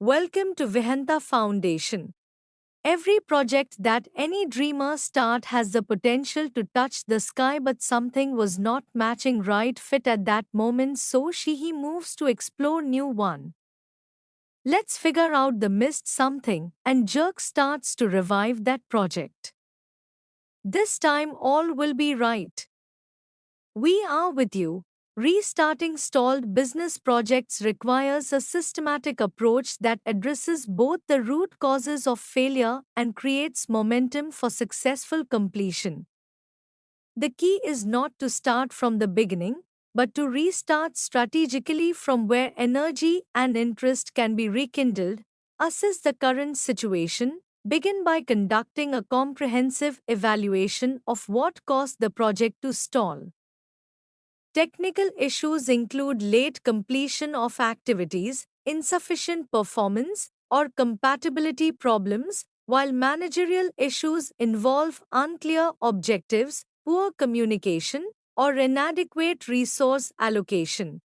Welcome to Vihanta Foundation. Every project that any dreamer start has the potential to touch the sky, but something was not matching right fit at that moment, so he moves to explore new one. Let's figure out the missed something, and Jerk starts to revive that project. This time all will be right. We are with you. Restarting stalled business projects requires a systematic approach that addresses both the root causes of failure and creates momentum for successful completion. The key is not to start from the beginning, but to restart strategically from where energy and interest can be rekindled, assess the current situation, begin by conducting a comprehensive evaluation of what caused the project to stall. Technical issues include late completion of activities, insufficient performance, or compatibility problems, while managerial issues involve unclear objectives, poor communication, or inadequate resource allocation.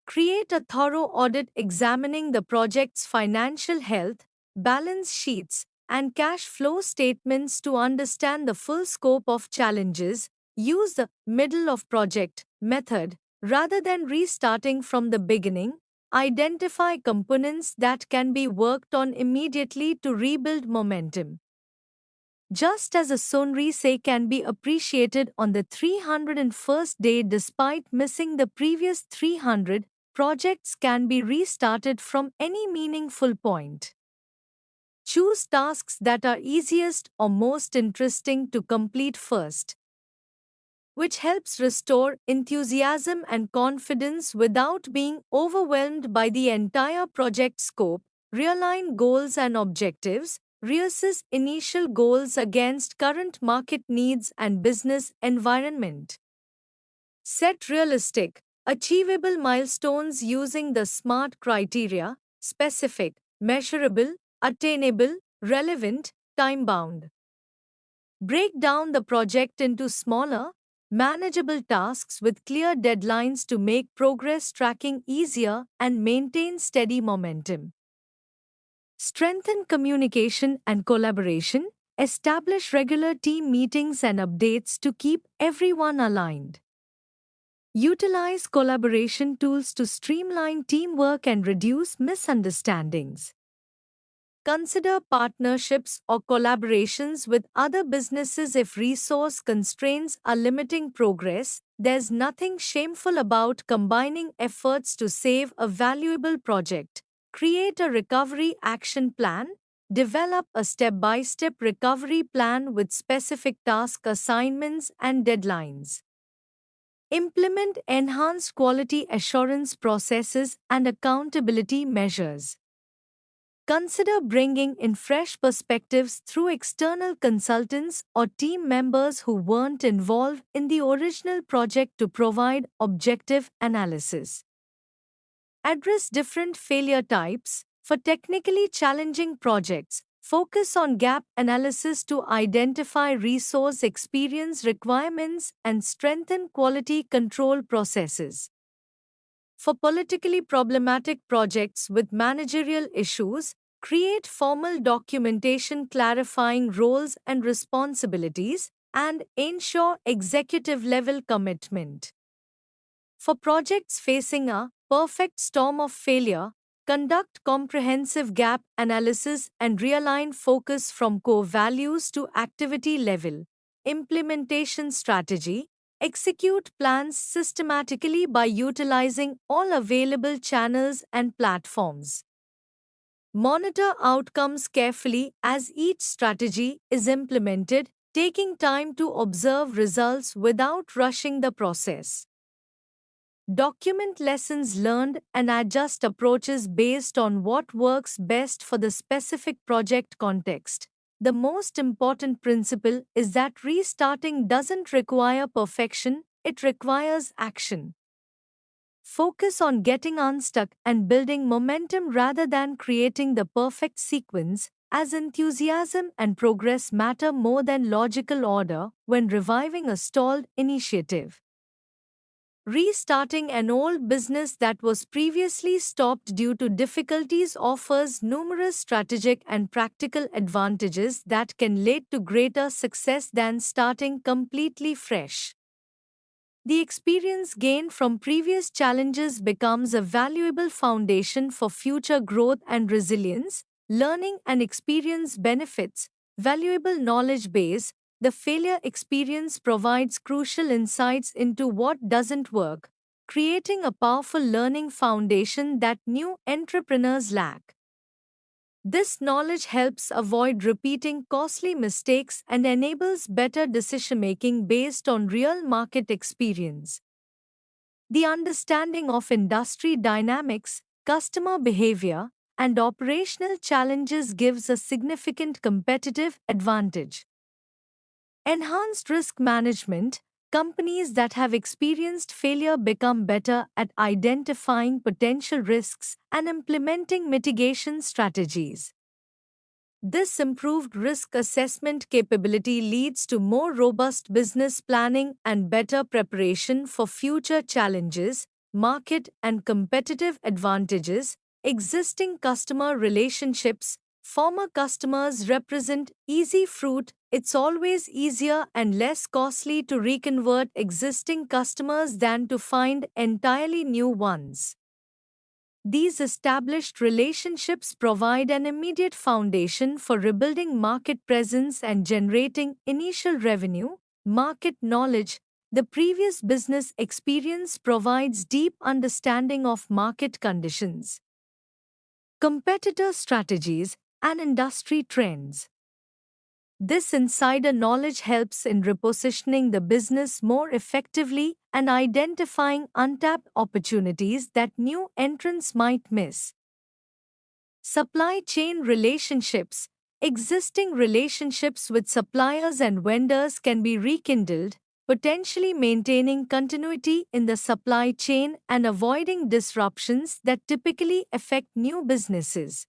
Create a thorough audit examining the project's financial health, balance sheets, and cash flow statements to understand the full scope of challenges. Use the middle of project method rather than restarting from the beginning. Identify components that can be worked on immediately to rebuild momentum. Just as a sunrise can be appreciated on the 301st day despite missing the previous 300, projects can be restarted from any meaningful point. Choose tasks that are easiest or most interesting to complete first, which helps restore enthusiasm and confidence without being overwhelmed by the entire project scope. Realign goals and objectives. Reassess initial goals against current market needs and business environment. Set realistic, achievable milestones using the SMART criteria: specific, measurable, attainable, relevant, time bound. Break down the project into smaller, manageable tasks with clear deadlines to make progress tracking easier and maintain steady momentum. Strengthen communication and collaboration. Establish regular team meetings and updates to keep everyone aligned. Utilize collaboration tools to streamline teamwork and reduce misunderstandings. Consider partnerships or collaborations with other businesses if resource constraints are limiting progress. There's nothing shameful about combining efforts to save a valuable project. Create a recovery action plan. Develop a step-by-step recovery plan with specific task assignments and deadlines. Implement enhanced quality assurance processes and accountability measures. Consider bringing in fresh perspectives through external consultants or team members who weren't involved in the original project to provide objective analysis. Address different failure types. For technically challenging projects, focus on gap analysis to identify resource experience requirements and strengthen quality control processes. For politically problematic projects with managerial issues, create formal documentation clarifying roles and responsibilities, and ensure executive level commitment. For projects facing a perfect storm of failure, conduct comprehensive gap analysis and realign focus from core values to activity level. Implementation strategy. Execute plans systematically by utilizing all available channels and platforms. Monitor outcomes carefully as each strategy is implemented, taking time to observe results without rushing the process. Document lessons learned and adjust approaches based on what works best for the specific project context. The most important principle is that restarting doesn't require perfection, it requires action. Focus on getting unstuck and building momentum rather than creating the perfect sequence, as enthusiasm and progress matter more than logical order when reviving a stalled initiative. Restarting an old business that was previously stopped due to difficulties offers numerous strategic and practical advantages that can lead to greater success than starting completely fresh. The experience gained from previous challenges becomes a valuable foundation for future growth and resilience. Learning and experience benefits, valuable knowledge base. The failure experience provides crucial insights into what doesn't work, creating a powerful learning foundation that new entrepreneurs lack. This knowledge helps avoid repeating costly mistakes and enables better decision making based on real market experience. The understanding of industry dynamics, customer behavior, and operational challenges gives a significant competitive advantage. Enhanced risk management. Companies that have experienced failure become better at identifying potential risks and implementing mitigation strategies. This improved risk assessment capability leads to more robust business planning and better preparation for future challenges, market and competitive advantages, existing customer relationships. Former customers represent easy fruit. It's always easier and less costly to reconvert existing customers than to find entirely new ones. These established relationships provide an immediate foundation for rebuilding market presence and generating initial revenue. Market knowledge. The previous business experience provides deep understanding of market conditions, competitor strategies, and industry trends. This insider knowledge helps in repositioning the business more effectively and identifying untapped opportunities that new entrants might miss. Supply chain relationships. Existing relationships with suppliers and vendors can be rekindled, potentially maintaining continuity in the supply chain and avoiding disruptions that typically affect new businesses.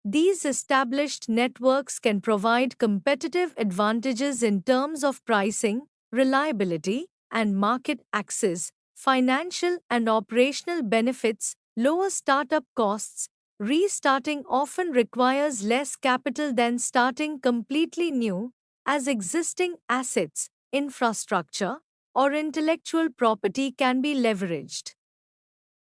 These established networks can provide competitive advantages in terms of pricing, reliability, and market access, financial and operational benefits, lower startup costs. Restarting often requires less capital than starting completely new, as existing assets, infrastructure, or intellectual property can be leveraged.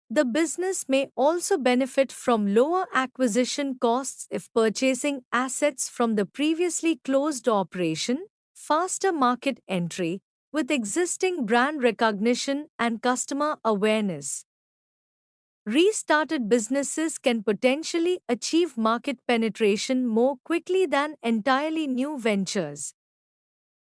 The business may also benefit from lower acquisition costs if purchasing assets from the previously closed operation, faster market entry, with existing brand recognition and customer awareness. Restarted businesses can potentially achieve market penetration more quickly than entirely new ventures.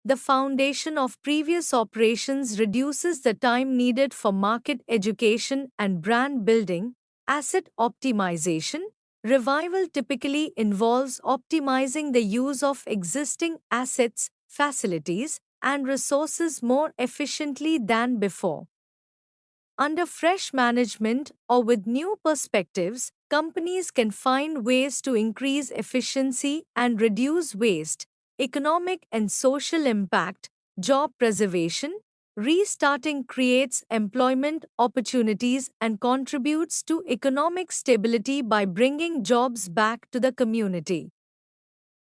The foundation of previous operations reduces the time needed for market education and brand building. Asset optimization. Revival typically involves optimizing the use of existing assets, facilities, and resources more efficiently than before. Under fresh management or with new perspectives, companies can find ways to increase efficiency and reduce waste, economic and social impact, job preservation. Restarting creates employment opportunities and contributes to economic stability by bringing jobs back to the community.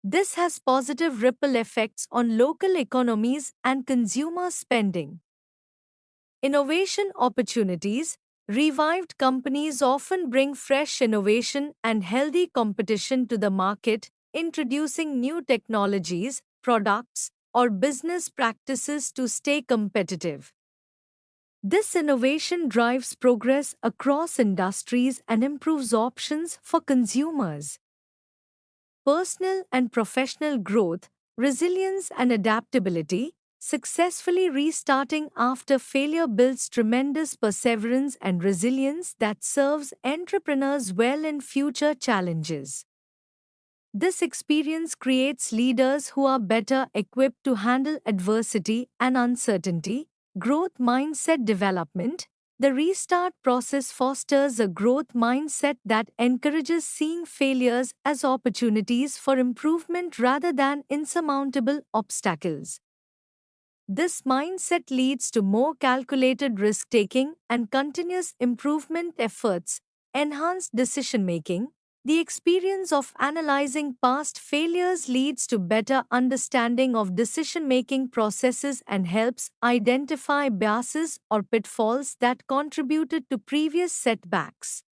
This has positive ripple effects on local economies and consumer spending. Innovation opportunities. Revived companies often bring fresh innovation and healthy competition to the market, introducing new technologies, products, or business practices to stay competitive. This innovation drives progress across industries and improves options for consumers. Personal and professional growth, resilience, and adaptability. Successfully restarting after failure builds tremendous perseverance and resilience that serves entrepreneurs well in future challenges. This experience creates leaders who are better equipped to handle adversity and uncertainty. Growth mindset development. The restart process fosters a growth mindset that encourages seeing failures as opportunities for improvement rather than insurmountable obstacles. This mindset leads to more calculated risk taking and continuous improvement efforts, enhanced decision making. The experience of analyzing past failures leads to better understanding of decision making processes and helps identify biases or pitfalls that contributed to previous setbacks.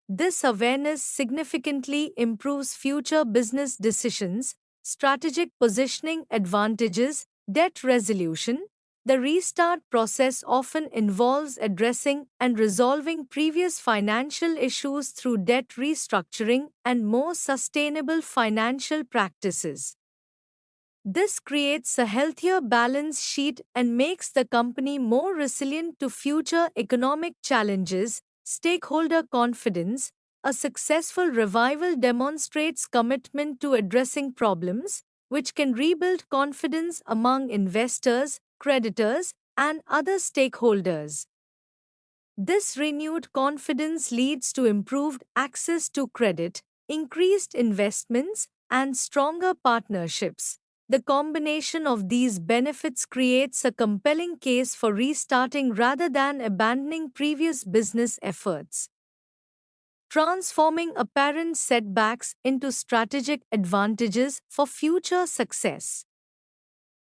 This awareness significantly improves future business decisions, strategic positioning advantages, debt resolution. The restart process often involves addressing and resolving previous financial issues through debt restructuring and more sustainable financial practices. This creates a healthier balance sheet and makes the company more resilient to future economic challenges. Stakeholder confidence. A successful revival demonstrates commitment to addressing problems, which can rebuild confidence among investors, creditors, and other stakeholders. This renewed confidence leads to improved access to credit, increased investments, and stronger partnerships. The combination of these benefits creates a compelling case for restarting rather than abandoning previous business efforts, transforming apparent setbacks into strategic advantages for future success.